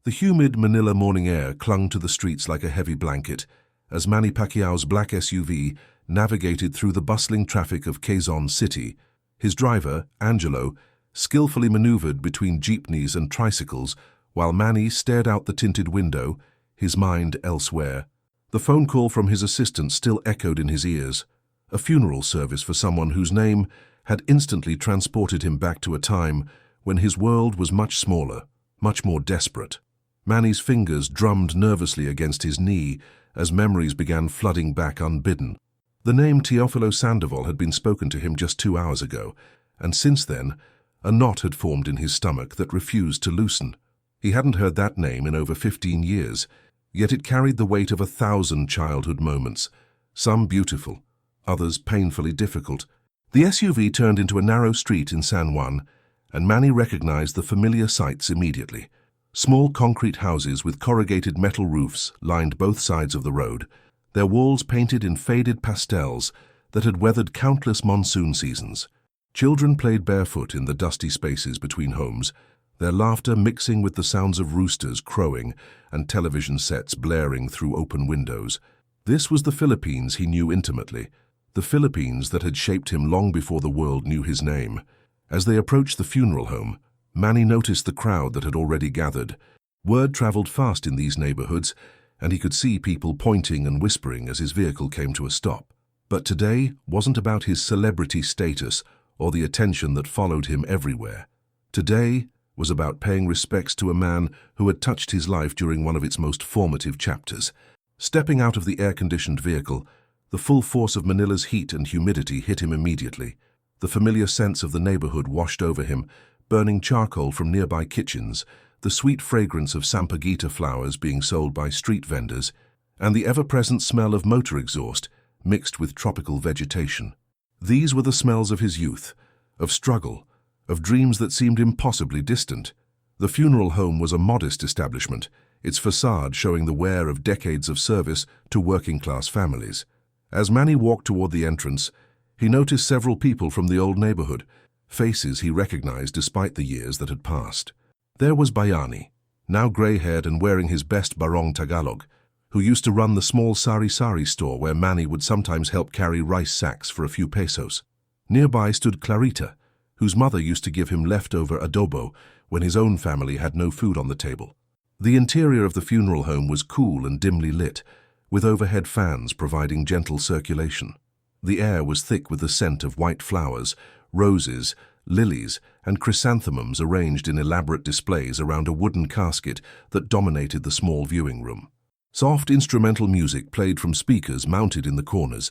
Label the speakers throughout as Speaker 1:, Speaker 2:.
Speaker 1: The humid Manila morning air clung to the streets like a heavy blanket as Manny Pacquiao's black SUV navigated through the bustling traffic of Quezon City. His driver, Angelo, skillfully maneuvered between jeepneys and tricycles while Manny stared out the tinted window, his mind elsewhere. The phone call from his assistant still echoed in his ears, a funeral service for someone whose name had instantly transported him back to a time when his world was much smaller, much more desperate. Manny's fingers drummed nervously against his knee as memories began flooding back unbidden. The name Teofilo Sandoval had been spoken to him just 2 hours ago, and since then, a knot had formed in his stomach that refused to loosen. He hadn't heard that name in over 15 years, yet it carried the weight of 1,000 childhood moments, some beautiful, others painfully difficult. The SUV turned into a narrow street in San Juan, and Manny recognized the familiar sights immediately. Small concrete houses with corrugated metal roofs lined both sides of the road, their walls painted in faded pastels that had weathered countless monsoon seasons. Children played barefoot in the dusty spaces between homes, their laughter mixing with the sounds of roosters crowing and television sets blaring through open windows. This was the Philippines he knew intimately, the Philippines that had shaped him long before the world knew his name. As they approached the funeral home, Manny noticed the crowd that had already gathered. Word traveled fast in these neighborhoods, and he could see people pointing and whispering as his vehicle came to a stop. But today wasn't about his celebrity status or the attention that followed him everywhere. Today was about paying respects to a man who had touched his life during one of its most formative chapters. Stepping out of the air-conditioned vehicle, the full force of Manila's heat and humidity hit him immediately. The familiar sense of the neighborhood washed over him, burning charcoal from nearby kitchens, the sweet fragrance of sampaguita flowers being sold by street vendors, and the ever-present smell of motor exhaust mixed with tropical vegetation. These were the smells of his youth, of struggle, of dreams that seemed impossibly distant. The funeral home was a modest establishment, its facade showing the wear of decades of service to working-class families. As Manny walked toward the entrance, he noticed several people from the old neighborhood, faces he recognized despite the years that had passed. There was Bayani, now gray-haired and wearing his best barong Tagalog, who used to run the small sari-sari store where Manny would sometimes help carry rice sacks for a few pesos. Nearby stood Clarita, whose mother used to give him leftover adobo when his own family had no food on the table. The interior of the funeral home was cool and dimly lit, with overhead fans providing gentle circulation. The air was thick with the scent of white flowers, roses, lilies, and chrysanthemums arranged in elaborate displays around a wooden casket that dominated the small viewing room. Soft instrumental music played from speakers mounted in the corners,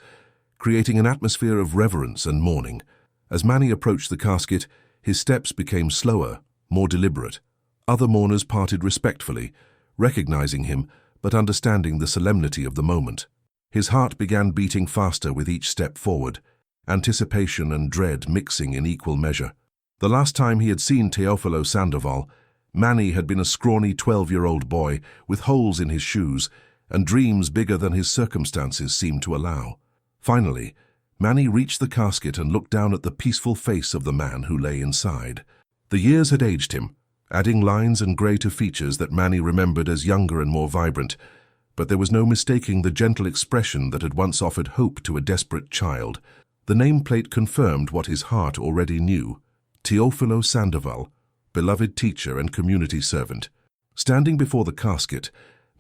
Speaker 1: creating an atmosphere of reverence and mourning. As Manny approached the casket, his steps became slower, more deliberate. Other mourners parted respectfully, recognizing him but understanding the solemnity of the moment. His heart began beating faster with each step forward, anticipation and dread mixing in equal measure. The last time he had seen Teofilo Sandoval, Manny had been a scrawny 12-year-old boy with holes in his shoes and dreams bigger than his circumstances seemed to allow. Finally, Manny reached the casket and looked down at the peaceful face of the man who lay inside. The years had aged him, adding lines and grey to features that Manny remembered as younger and more vibrant, but there was no mistaking the gentle expression that had once offered hope to a desperate child. The nameplate confirmed what his heart already knew: Teofilo Sandoval, beloved teacher and community servant. Standing before the casket,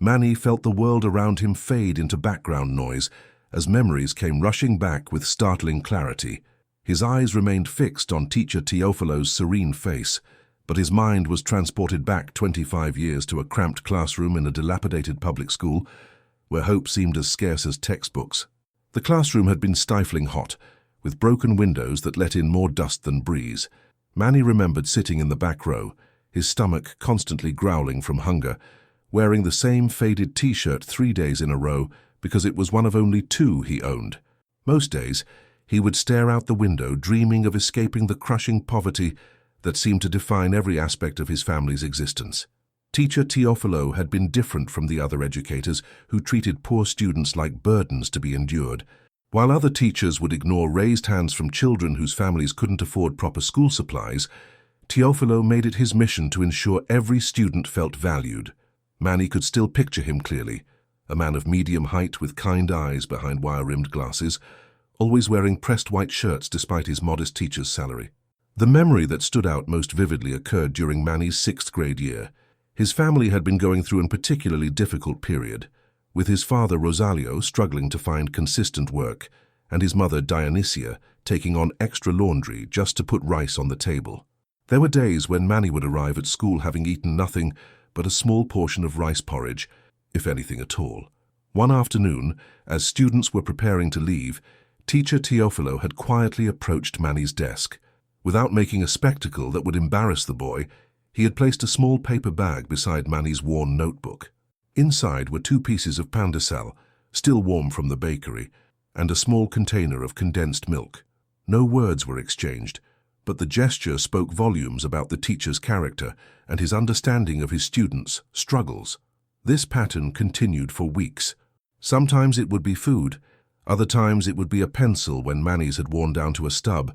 Speaker 1: Manny felt the world around him fade into background noise as memories came rushing back with startling clarity. His eyes remained fixed on teacher Teofilo's serene face, but his mind was transported back 25 years to a cramped classroom in a dilapidated public school where hope seemed as scarce as textbooks. The classroom had been stifling hot, with broken windows that let in more dust than breeze. Manny remembered sitting in the back row, his stomach constantly growling from hunger, wearing the same faded t-shirt 3 days in a row because it was one of only 2 he owned. Most days, he would stare out the window dreaming of escaping the crushing poverty that seemed to define every aspect of his family's existence. Teacher Teofilo had been different from the other educators who treated poor students like burdens to be endured. While other teachers would ignore raised hands from children whose families couldn't afford proper school supplies, Teofilo made it his mission to ensure every student felt valued. Manny could still picture him clearly, a man of medium height with kind eyes behind wire-rimmed glasses, always wearing pressed white shirts despite his modest teacher's salary. The memory that stood out most vividly occurred during Manny's 6th grade year. His family had been going through a particularly difficult period, with his father Rosalio struggling to find consistent work, and his mother Dionysia taking on extra laundry just to put rice on the table. There were days when Manny would arrive at school having eaten nothing but a small portion of rice porridge, if anything at all. One afternoon, as students were preparing to leave, teacher Teofilo had quietly approached Manny's desk. Without making a spectacle that would embarrass the boy, he had placed a small paper bag beside Manny's worn notebook. Inside were 2 pieces of pain de sel, still warm from the bakery, and a small container of condensed milk. No words were exchanged, but the gesture spoke volumes about the teacher's character and his understanding of his students' struggles. This pattern continued for weeks. Sometimes it would be food, other times it would be a pencil when Manny's had worn down to a stub,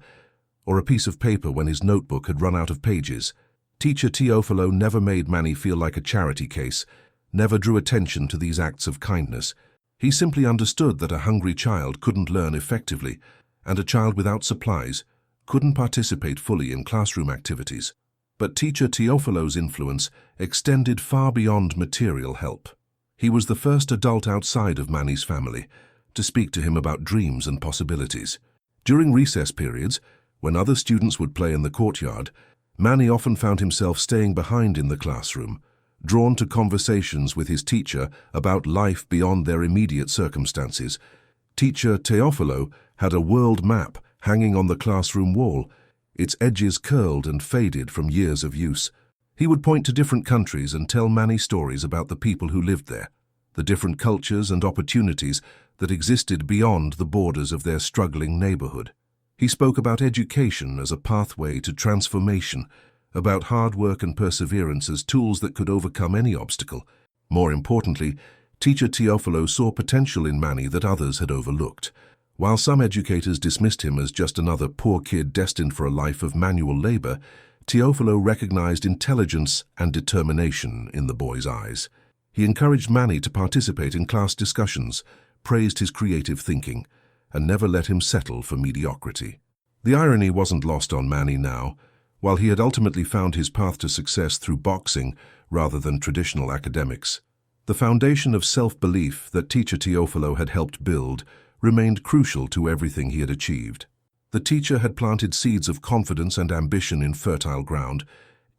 Speaker 1: or a piece of paper when his notebook had run out of pages. Teacher Teofilo never made Manny feel like a charity case, never drew attention to these acts of kindness. He simply understood that a hungry child couldn't learn effectively, and a child without supplies couldn't participate fully in classroom activities. But teacher Teofilo's influence extended far beyond material help. He was the first adult outside of Manny's family to speak to him about dreams and possibilities. During recess periods, when other students would play in the courtyard, Manny often found himself staying behind in the classroom, drawn to conversations with his teacher about life beyond their immediate circumstances. Teacher Teofilo had a world map hanging on the classroom wall, its edges curled and faded from years of use. He would point to different countries and tell Manny stories about the people who lived there, the different cultures and opportunities that existed beyond the borders of their struggling neighborhood. He spoke about education as a pathway to transformation, about hard work and perseverance as tools that could overcome any obstacle. More importantly, teacher Teofilo saw potential in Manny that others had overlooked. While some educators dismissed him as just another poor kid destined for a life of manual labor, Teofilo recognized intelligence and determination in the boy's eyes. He encouraged Manny to participate in class discussions, praised his creative thinking, and never let him settle for mediocrity. The irony wasn't lost on Manny now. While he had ultimately found his path to success through boxing rather than traditional academics, the foundation of self-belief that teacher Teofilo had helped build remained crucial to everything he had achieved. The teacher had planted seeds of confidence and ambition in fertile ground,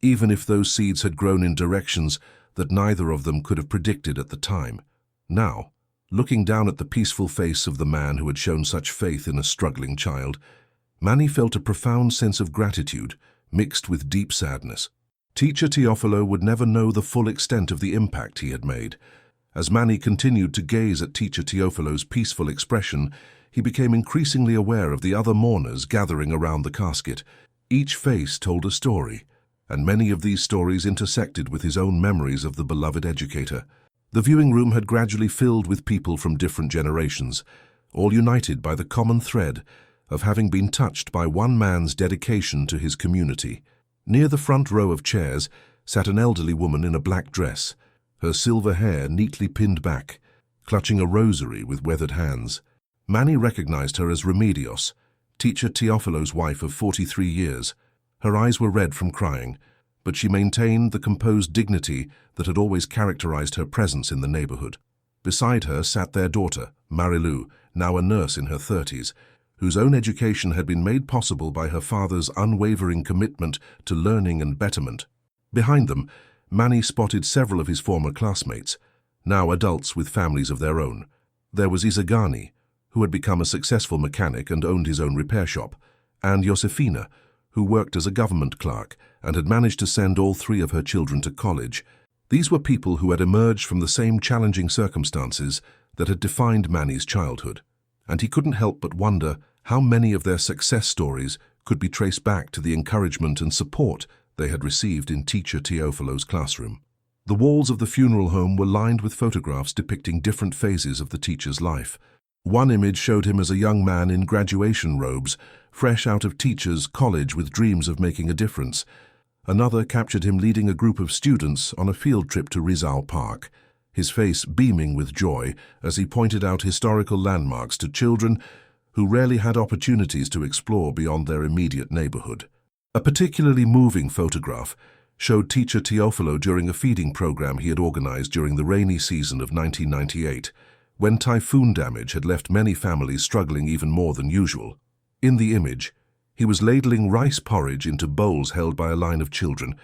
Speaker 1: even if those seeds had grown in directions that neither of them could have predicted at the time. Now, looking down at the peaceful face of the man who had shown such faith in a struggling child, Manny felt a profound sense of gratitude, mixed with deep sadness. Teacher Teofilo would never know the full extent of the impact he had made. As Manny continued to gaze at teacher Teofilo's peaceful expression, he became increasingly aware of the other mourners gathering around the casket. Each face told a story, and many of these stories intersected with his own memories of the beloved educator. The viewing room had gradually filled with people from different generations, all united by the common thread of having been touched by one man's dedication to his community. Near the front row of chairs sat an elderly woman in a black dress, her silver hair neatly pinned back, clutching a rosary with weathered hands. Manny recognized her as Remedios, teacher Teofilo's wife of 43 years. Her eyes were red from crying, but she maintained the composed dignity that had always characterized her presence in the neighborhood. Beside her sat their daughter, Marilu, now a nurse in her 30s, whose own education had been made possible by her father's unwavering commitment to learning and betterment. Behind them, Manny spotted several of his former classmates, now adults with families of their own. There was Isagani, who had become a successful mechanic and owned his own repair shop, and Josefina, who worked as a government clerk and had managed to send all 3 of her children to college. These were people who had emerged from the same challenging circumstances that had defined Manny's childhood, and he couldn't help but wonder how many of their success stories could be traced back to the encouragement and support they had received in teacher Teofilo's classroom. The walls of the funeral home were lined with photographs depicting different phases of the teacher's life. One image showed him as a young man in graduation robes, fresh out of teacher's college with dreams of making a difference. Another captured him leading a group of students on a field trip to Rizal Park, his face beaming with joy as he pointed out historical landmarks to children who rarely had opportunities to explore beyond their immediate neighborhood. A particularly moving photograph showed teacher Teofilo during a feeding program he had organized during the rainy season of 1998, when typhoon damage had left many families struggling even more than usual. In the image, he was ladling rice porridge into bowls held by a line of children,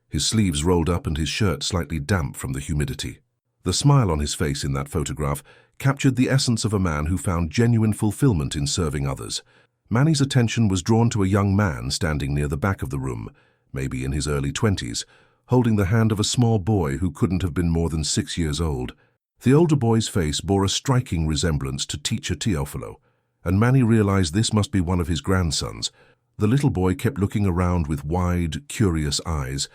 Speaker 1: his sleeves rolled up and his shirt slightly damp from the humidity. The smile on his face in that photograph captured the essence of a man who found genuine fulfillment in serving others. Manny's attention was drawn to a young man standing near the back of the room, maybe in his early 20s, holding the hand of a small boy who couldn't have been more than 6 years old. The older boy's face bore a striking resemblance to teacher Teofilo, and Manny realized this must be one of his grandsons. The little boy kept looking around with wide, curious eyes,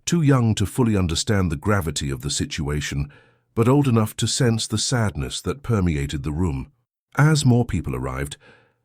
Speaker 1: too young to fully understand the gravity of the situation, but old enough to sense the sadness that permeated the room. As more people arrived,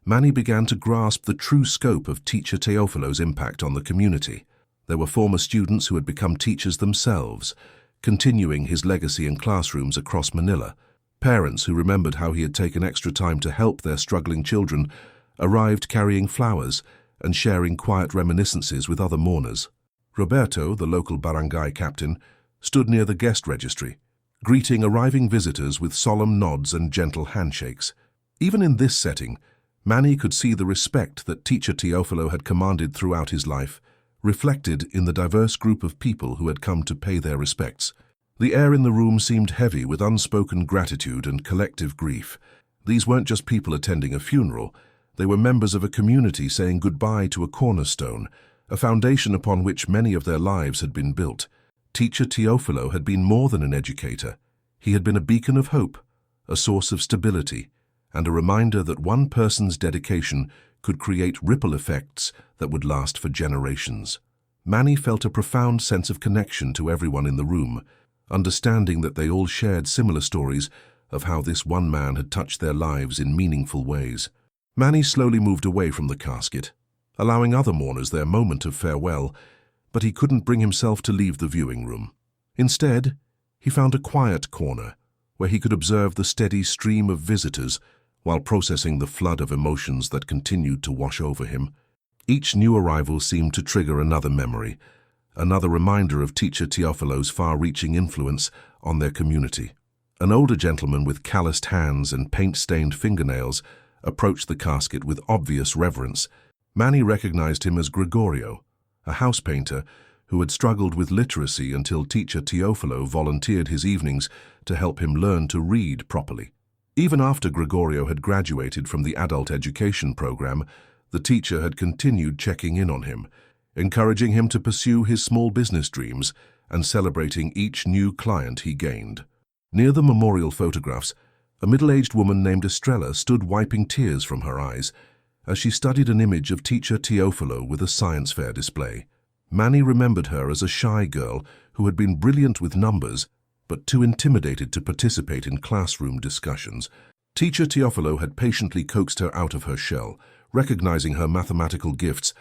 Speaker 1: Manny began to grasp the true scope of teacher Teofilo's impact on the community. There were former students who had become teachers themselves, continuing his legacy in classrooms across Manila. Parents who remembered how he had taken extra time to help their struggling children arrived carrying flowers and sharing quiet reminiscences with other mourners. Roberto, the local barangay captain, stood near the guest registry, greeting arriving visitors with solemn nods and gentle handshakes. Even in this setting, Manny could see the respect that teacher Teofilo had commanded throughout his life, reflected in the diverse group of people who had come to pay their respects. The air in the room seemed heavy with unspoken gratitude and collective grief. These weren't just people attending a funeral, they were members of a community saying goodbye to a cornerstone, a foundation upon which many of their lives had been built. Teacher Teofilo had been more than an educator. He had been a beacon of hope, a source of stability, and a reminder that one person's dedication could create ripple effects that would last for generations. Manny felt a profound sense of connection to everyone in the room, understanding that they all shared similar stories of how this one man had touched their lives in meaningful ways. Manny slowly moved away from the casket, allowing other mourners their moment of farewell, but he couldn't bring himself to leave the viewing room. Instead, he found a quiet corner where he could observe the steady stream of visitors while processing the flood of emotions that continued to wash over him. Each new arrival seemed to trigger another memory, another reminder of teacher Teofilo's far-reaching influence on their community. An older gentleman with calloused hands and paint-stained fingernails approached the casket with obvious reverence. Manny recognized him as Gregorio, a house painter who had struggled with literacy until teacher Teofilo volunteered his evenings to help him learn to read properly. Even after Gregorio had graduated from the adult education program, the teacher had continued checking in on him, encouraging him to pursue his small business dreams and celebrating each new client he gained. Near the memorial photographs, a middle-aged woman named Estrella stood wiping tears from her eyes as she studied an image of teacher Teofilo with a science fair display. Manny remembered her as a shy girl who had been brilliant with numbers but too intimidated to participate in classroom discussions. Teacher Teofilo had patiently coaxed her out of her shell, recognizing her mathematical gifts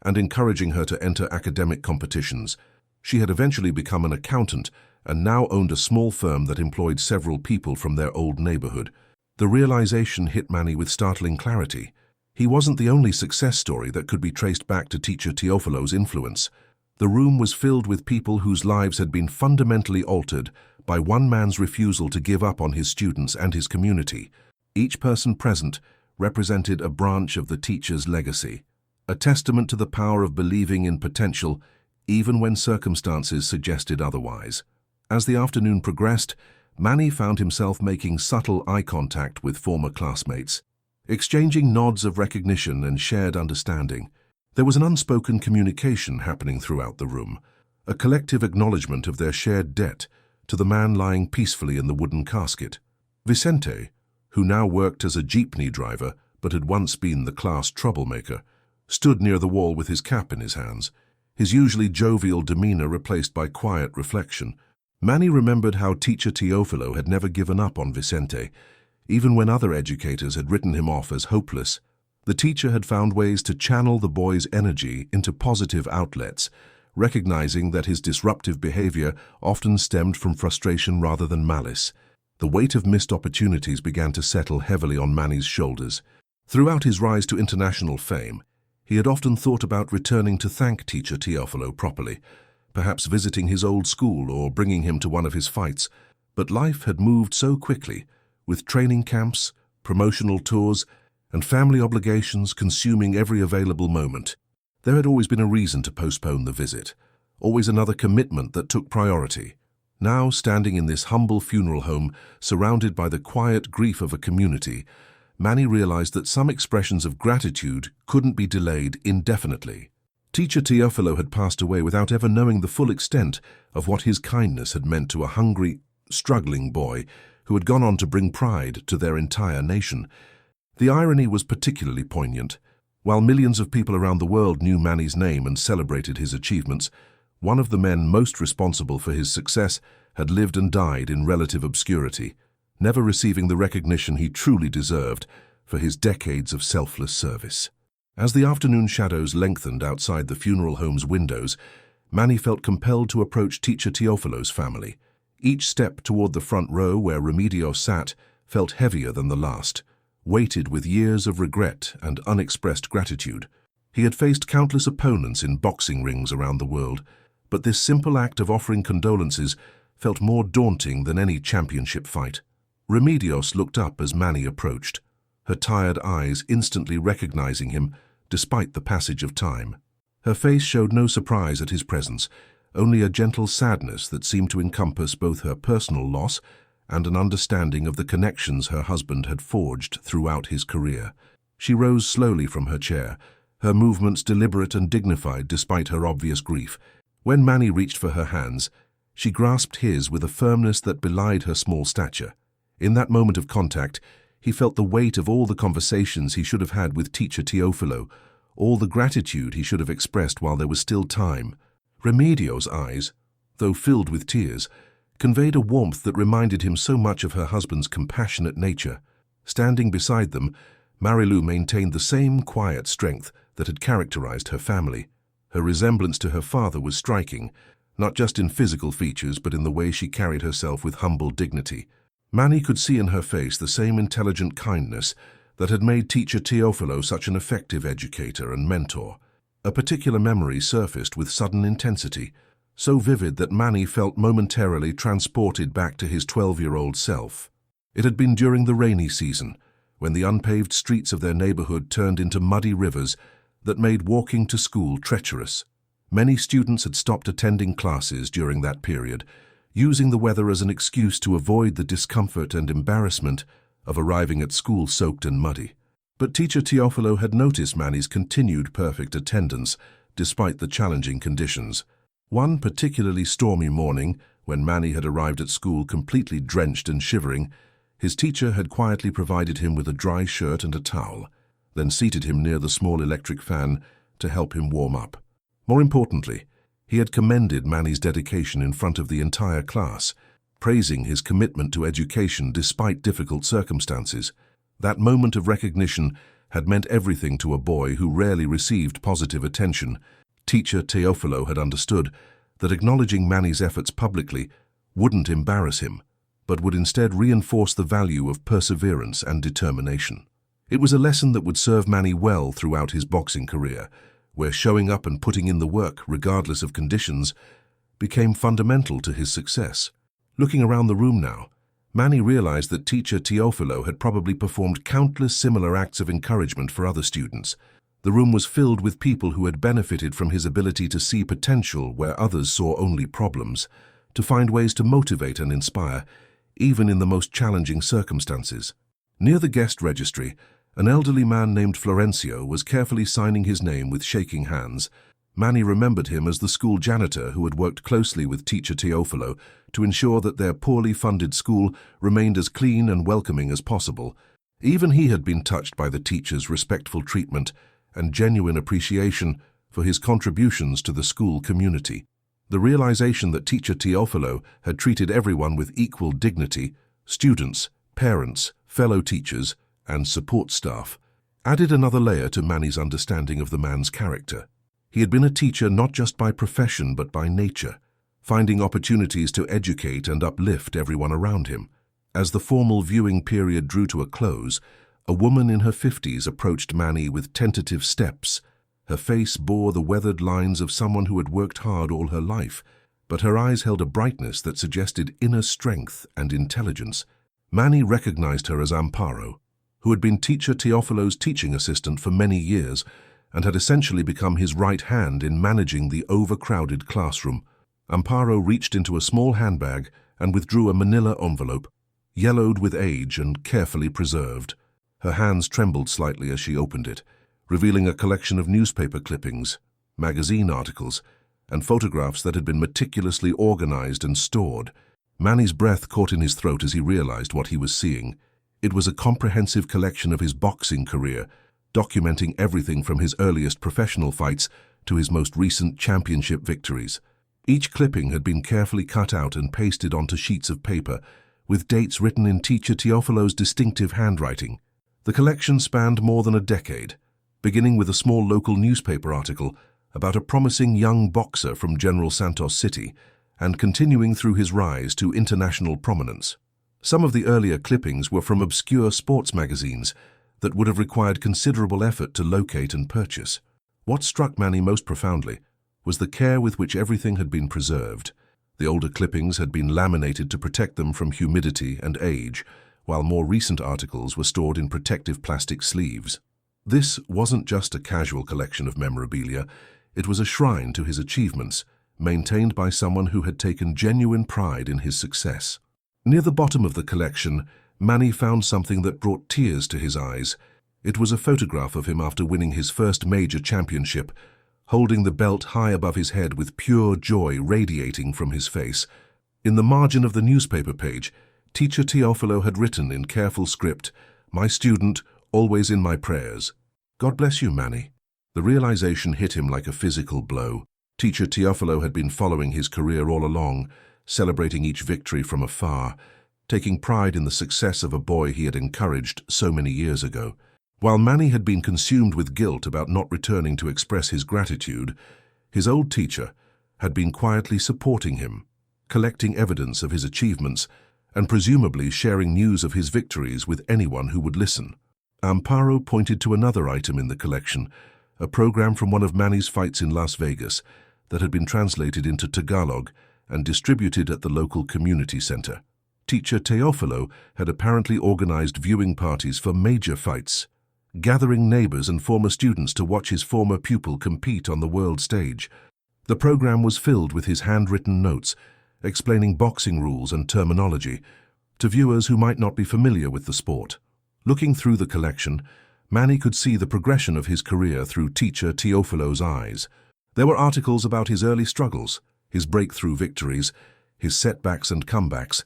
Speaker 1: and encouraging her to enter academic competitions. She had eventually become an accountant and now owned a small firm that employed several people from their old neighborhood. The realization hit Manny with startling clarity. He wasn't the only success story that could be traced back to teacher Teofilo's influence. The room was filled with people whose lives had been fundamentally altered by one man's refusal to give up on his students and his community. Each person present represented a branch of the teacher's legacy, a testament to the power of believing in potential even when circumstances suggested otherwise. As the afternoon progressed, Manny found himself making subtle eye contact with former classmates, exchanging nods of recognition and shared understanding. There was an unspoken communication happening throughout the room, a collective acknowledgement of their shared debt to the man lying peacefully in the wooden casket. Vicente, who now worked as a jeepney driver but had once been the class troublemaker, stood near the wall with his cap in his hands, his usually jovial demeanor replaced by quiet reflection. Manny remembered how teacher Teofilo had never given up on Vicente, even when other educators had written him off as hopeless. The teacher had found ways to channel the boy's energy into positive outlets, recognizing that his disruptive behavior often stemmed from frustration rather than malice. The weight of missed opportunities began to settle heavily on Manny's shoulders. Throughout his rise to international fame, he had often thought about returning to thank teacher Teofilo properly, perhaps visiting his old school or bringing him to one of his fights. But life had moved so quickly, with training camps, promotional tours, and family obligations consuming every available moment. There had always been a reason to postpone the visit, always another commitment that took priority. Now, standing in this humble funeral home, surrounded by the quiet grief of a community, Manny realized that some expressions of gratitude couldn't be delayed indefinitely. Teacher Teofilo had passed away without ever knowing the full extent of what his kindness had meant to a hungry, struggling boy who had gone on to bring pride to their entire nation. The irony was particularly poignant. While millions of people around the world knew Manny's name and celebrated his achievements, one of the men most responsible for his success had lived and died in relative obscurity, never receiving the recognition he truly deserved for his decades of selfless service. As the afternoon shadows lengthened outside the funeral home's windows, Manny felt compelled to approach teacher Teofilo's family. Each step toward the front row where Remedios sat felt heavier than the last, weighted with years of regret and unexpressed gratitude. He had faced countless opponents in boxing rings around the world, but this simple act of offering condolences felt more daunting than any championship fight. Remedios looked up as Manny approached, her tired eyes instantly recognizing him despite the passage of time. Her face showed no surprise at his presence, only a gentle sadness that seemed to encompass both her personal loss and an understanding of the connections her husband had forged throughout his career. She rose slowly from her chair, her movements deliberate and dignified despite her obvious grief. When Manny reached for her hands, she grasped his with a firmness that belied her small stature. In that moment of contact, he felt the weight of all the conversations he should have had with teacher Teofilo, all the gratitude he should have expressed while there was still time. Remedios' eyes, though filled with tears, conveyed a warmth that reminded him so much of her husband's compassionate nature. Standing beside them, Marilu maintained the same quiet strength that had characterized her family. Her resemblance to her father was striking, not just in physical features but in the way she carried herself with humble dignity. Manny could see in her face the same intelligent kindness that had made teacher Teofilo such an effective educator and mentor. A particular memory surfaced with sudden intensity, so vivid that Manny felt momentarily transported back to his 12-year-old self. It had been during the rainy season, when the unpaved streets of their neighborhood turned into muddy rivers that made walking to school treacherous. Many students had stopped attending classes during that period, using the weather as an excuse to avoid the discomfort and embarrassment of arriving at school soaked and muddy. But teacher Teofilo had noticed Manny's continued perfect attendance despite the challenging conditions. One particularly stormy morning, when Manny had arrived at school completely drenched and shivering, his teacher had quietly provided him with a dry shirt and a towel, then seated him near the small electric fan to help him warm up. More importantly, he had commended Manny's dedication in front of the entire class, praising his commitment to education despite difficult circumstances. That moment of recognition had meant everything to a boy who rarely received positive attention. Teacher Teofilo had understood that acknowledging Manny's efforts publicly wouldn't embarrass him, but would instead reinforce the value of perseverance and determination. It was a lesson that would serve Manny well throughout his boxing career, where showing up and putting in the work, regardless of conditions, became fundamental to his success. Looking around the room now, Manny realized that teacher Teofilo had probably performed countless similar acts of encouragement for other students. The room was filled with people who had benefited from his ability to see potential where others saw only problems, to find ways to motivate and inspire, even in the most challenging circumstances. Near the guest registry, an elderly man named Florencio was carefully signing his name with shaking hands. Manny remembered him as the school janitor who had worked closely with teacher Teofilo to ensure that their poorly funded school remained as clean and welcoming as possible. Even he had been touched by the teacher's respectful treatment and genuine appreciation for his contributions to the school community. The realization that teacher Teofilo had treated everyone with equal dignity, students, parents, fellow teachers, and support staff, added another layer to Manny's understanding of the man's character. He had been a teacher not just by profession but by nature, finding opportunities to educate and uplift everyone around him. As the formal viewing period drew to a close, a woman in her 50s approached Manny with tentative steps. Her face bore the weathered lines of someone who had worked hard all her life, but her eyes held a brightness that suggested inner strength and intelligence. Manny recognized her as Amparo, who had been teacher Teofilo's teaching assistant for many years and had essentially become his right hand in managing the overcrowded classroom. Amparo reached into a small handbag and withdrew a manila envelope, yellowed with age and carefully preserved. Her hands trembled slightly as she opened it, revealing a collection of newspaper clippings, magazine articles, and photographs that had been meticulously organized and stored. Manny's breath caught in his throat as he realized what he was seeing. It was a comprehensive collection of his boxing career, documenting everything from his earliest professional fights to his most recent championship victories. Each clipping had been carefully cut out and pasted onto sheets of paper, with dates written in teacher Teofilo's distinctive handwriting. The collection spanned more than a decade, beginning with a small local newspaper article about a promising young boxer from General Santos City and continuing through his rise to international prominence. Some of the earlier clippings were from obscure sports magazines that would have required considerable effort to locate and purchase. What struck Manny most profoundly was the care with which everything had been preserved. The older clippings had been laminated to protect them from humidity and age, while more recent articles were stored in protective plastic sleeves. This wasn't just a casual collection of memorabilia, it was a shrine to his achievements, maintained by someone who had taken genuine pride in his success. Near the bottom of the collection, Manny found something that brought tears to his eyes. It was a photograph of him after winning his first major championship, holding the belt high above his head with pure joy radiating from his face. In the margin of the newspaper page, teacher Teofilo had written in careful script, "My student, always in my prayers." God bless you, Manny. The realization hit him like a physical blow. Teacher Teofilo had been following his career all along, celebrating each victory from afar, taking pride in the success of a boy he had encouraged so many years ago. While Manny had been consumed with guilt about not returning to express his gratitude, his old teacher had been quietly supporting him, collecting evidence of his achievements and presumably sharing news of his victories with anyone who would listen. Amparo pointed to another item in the collection, a program from one of Manny's fights in Las Vegas that had been translated into Tagalog and distributed at the local community center. Teacher Teofilo had apparently organized viewing parties for major fights, gathering neighbors and former students to watch his former pupil compete on the world stage. The program was filled with his handwritten notes, explaining boxing rules and terminology to viewers who might not be familiar with the sport. Looking through the collection, Manny could see the progression of his career through teacher Teofilo's eyes. There were articles about his early struggles, his breakthrough victories, his setbacks and comebacks,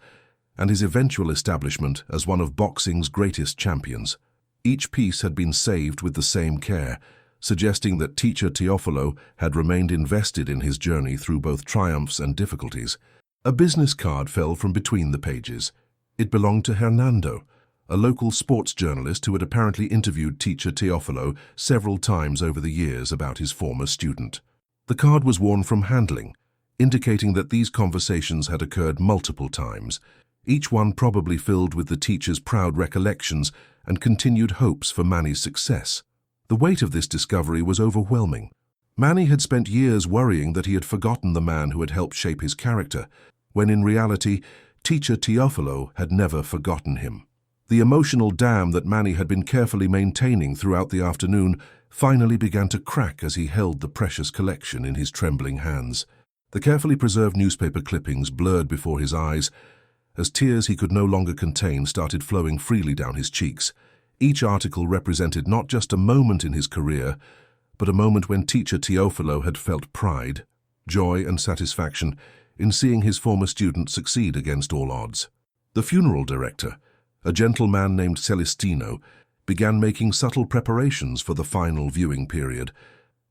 Speaker 1: and his eventual establishment as one of boxing's greatest champions. Each piece had been saved with the same care, suggesting that teacher Teofilo had remained invested in his journey through both triumphs and difficulties. A business card fell from between the pages. It belonged to Hernando, a local sports journalist who had apparently interviewed teacher Teofilo several times over the years about his former student. The card was worn from handling, indicating that these conversations had occurred multiple times, each one probably filled with the teacher's proud recollections and continued hopes for Manny's success. The weight of this discovery was overwhelming. Manny had spent years worrying that he had forgotten the man who had helped shape his character, when in reality, teacher Teofilo had never forgotten him. The emotional dam that Manny had been carefully maintaining throughout the afternoon finally began to crack as he held the precious collection in his trembling hands. The carefully preserved newspaper clippings blurred before his eyes, as tears he could no longer contain started flowing freely down his cheeks. Each article represented not just a moment in his career, but a moment when teacher Teofilo had felt pride, joy and satisfaction in seeing his former student succeed against all odds. The funeral director, a gentleman named Celestino, began making subtle preparations for the final viewing period,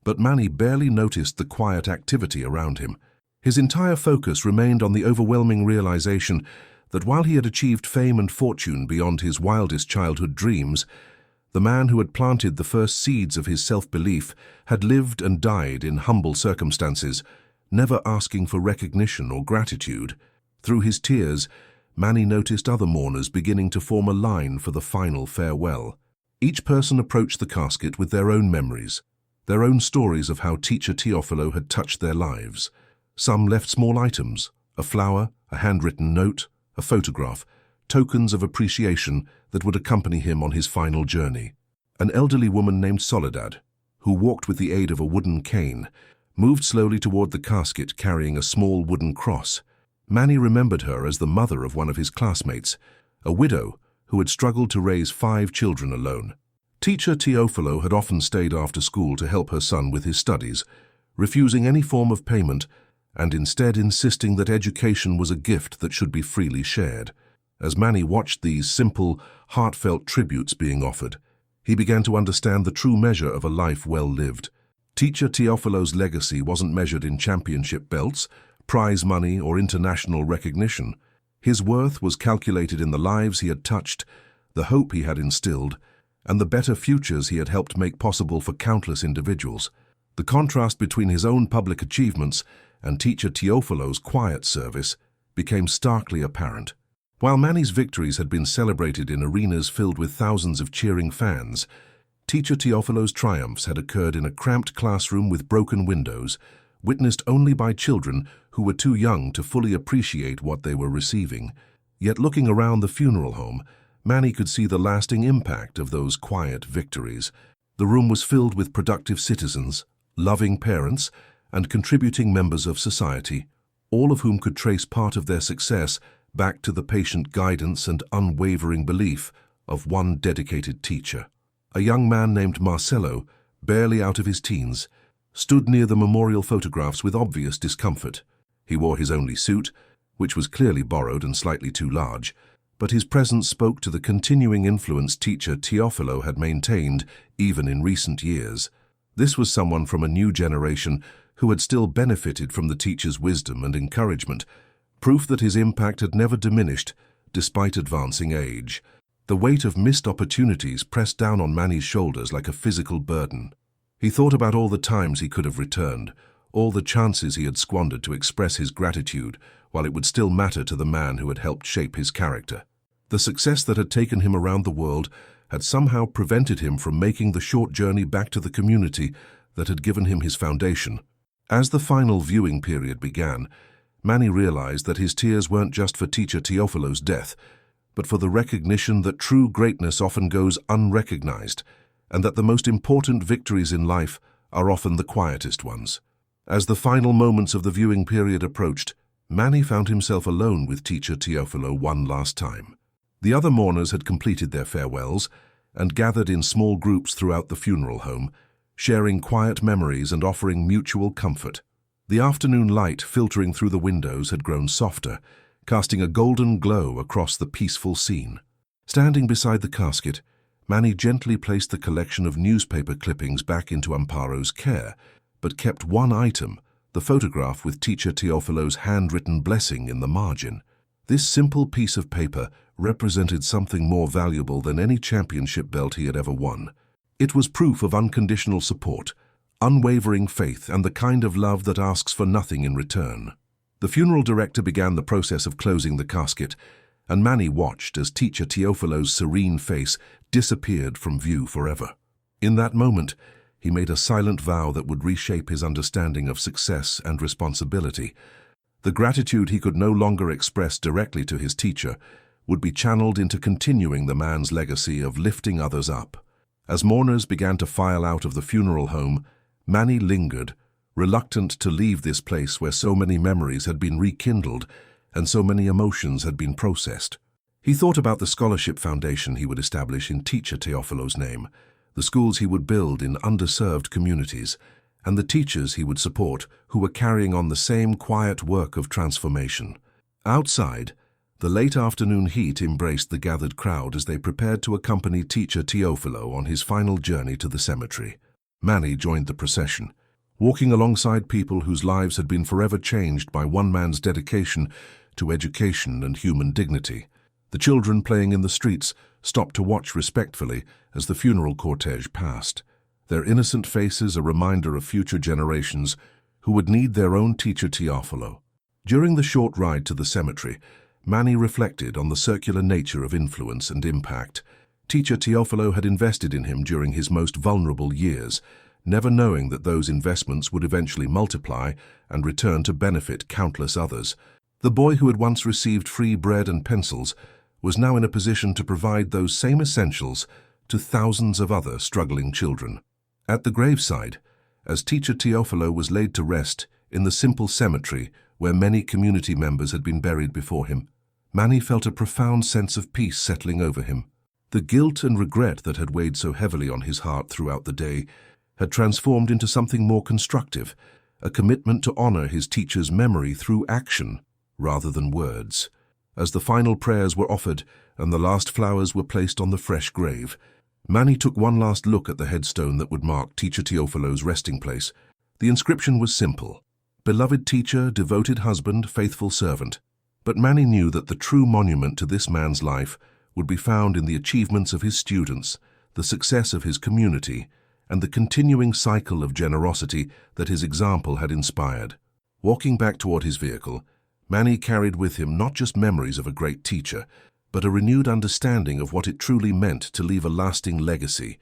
Speaker 1: but Manny barely noticed the quiet activity around him. His entire focus remained on the overwhelming realization that while he had achieved fame and fortune beyond his wildest childhood dreams, The man who had planted the first seeds of his self-belief had lived and died in humble circumstances, never asking for recognition or gratitude. Through his tears, Manny noticed other mourners beginning to form a line for the final farewell. Each person approached the casket with their own memories, their own stories of how Teacher Teofilo had touched their lives. Some left small items, a flower, a handwritten note, a photograph, tokens of appreciation that would accompany him on his final journey. An elderly woman named Soledad, who walked with the aid of a wooden cane, moved slowly toward the casket carrying a small wooden cross. Manny remembered her as the mother of one of his classmates, a widow who had struggled to raise 5 children alone. Teacher Teofilo had often stayed after school to help her son with his studies, refusing any form of payment and instead insisting that education was a gift that should be freely shared. As Manny watched these simple, heartfelt tributes being offered, he began to understand the true measure of a life well lived. Teacher Teofilo's legacy wasn't measured in championship belts, prize money, or international recognition. His worth was calculated in the lives he had touched, the hope he had instilled, and the better futures he had helped make possible for countless individuals. The contrast between his own public achievements and Teacher Teofilo's quiet service became starkly apparent. While Manny's victories had been celebrated in arenas filled with thousands of cheering fans, Teacher Teofilo's triumphs had occurred in a cramped classroom with broken windows, witnessed only by children who were too young to fully appreciate what they were receiving. Yet looking around the funeral home, Manny could see the lasting impact of those quiet victories. The room was filled with productive citizens, loving parents, and contributing members of society, all of whom could trace part of their success back to the patient guidance and unwavering belief of one dedicated teacher. A young man named Marcelo, barely out of his teens, stood near the memorial photographs with obvious discomfort. He wore his only suit, which was clearly borrowed and slightly too large, but his presence spoke to the continuing influence Teacher Teofilo had maintained even in recent years. This was someone from a new generation who had still benefited from the teacher's wisdom and encouragement, proof that his impact had never diminished despite advancing age. The weight of missed opportunities pressed down on Manny's shoulders like a physical burden. He thought about all the times he could have returned, all the chances he had squandered to express his gratitude, while it would still matter to the man who had helped shape his character. The success that had taken him around the world had somehow prevented him from making the short journey back to the community that had given him his foundation. As the final viewing period began, Manny realized that his tears weren't just for Teacher Teofilo's death, but for the recognition that true greatness often goes unrecognized, and that the most important victories in life are often the quietest ones. As the final moments of the viewing period approached, Manny found himself alone with Teacher Teofilo one last time. The other mourners had completed their farewells and gathered in small groups throughout the funeral home, sharing quiet memories and offering mutual comfort. The afternoon light filtering through the windows had grown softer, casting a golden glow across the peaceful scene. Standing beside the casket, Manny gently placed the collection of newspaper clippings back into Amparo's care, but kept one item, the photograph with Teacher Teofilo's handwritten blessing in the margin. This simple piece of paper represented something more valuable than any championship belt he had ever won. It was proof of unconditional support, unwavering faith, and the kind of love that asks for nothing in return. The funeral director began the process of closing the casket, and Manny watched as Teacher Teofilo's serene face disappeared from view forever. In that moment, he made a silent vow that would reshape his understanding of success and responsibility. The gratitude he could no longer express directly to his teacher would be channeled into continuing the man's legacy of lifting others up. As mourners began to file out of the funeral home, Manny lingered, reluctant to leave this place where so many memories had been rekindled and so many emotions had been processed. He thought about the scholarship foundation he would establish in Teacher Teofilo's name, the schools he would build in underserved communities, and the teachers he would support who were carrying on the same quiet work of transformation. Outside, the late afternoon heat embraced the gathered crowd as they prepared to accompany Teacher Teofilo on his final journey to the cemetery. Manny joined the procession, walking alongside people whose lives had been forever changed by one man's dedication to education and human dignity. The children playing in the streets stopped to watch respectfully as the funeral cortege passed, their innocent faces a reminder of future generations who would need their own teacher Teofilo. During the short ride to the cemetery, Manny reflected on the circular nature of influence and impact. Teacher Teofilo had invested in him during his most vulnerable years, never knowing that those investments would eventually multiply and return to benefit countless others. The boy who had once received free bread and pencils was now in a position to provide those same essentials to thousands of other struggling children. At the graveside, as Teacher Teofilo was laid to rest in the simple cemetery where many community members had been buried before him, Manny felt a profound sense of peace settling over him. The guilt and regret that had weighed so heavily on his heart throughout the day had transformed into something more constructive, a commitment to honor his teacher's memory through action rather than words. As the final prayers were offered and the last flowers were placed on the fresh grave, Manny took one last look at the headstone that would mark Teacher Teofilo's resting place. The inscription was simple: "Beloved teacher, devoted husband, faithful servant." But Manny knew that the true monument to this man's life would be found in the achievements of his students, the success of his community, and the continuing cycle of generosity that his example had inspired. Walking back toward his vehicle, Manny carried with him not just memories of a great teacher, but a renewed understanding of what it truly meant to leave a lasting legacy.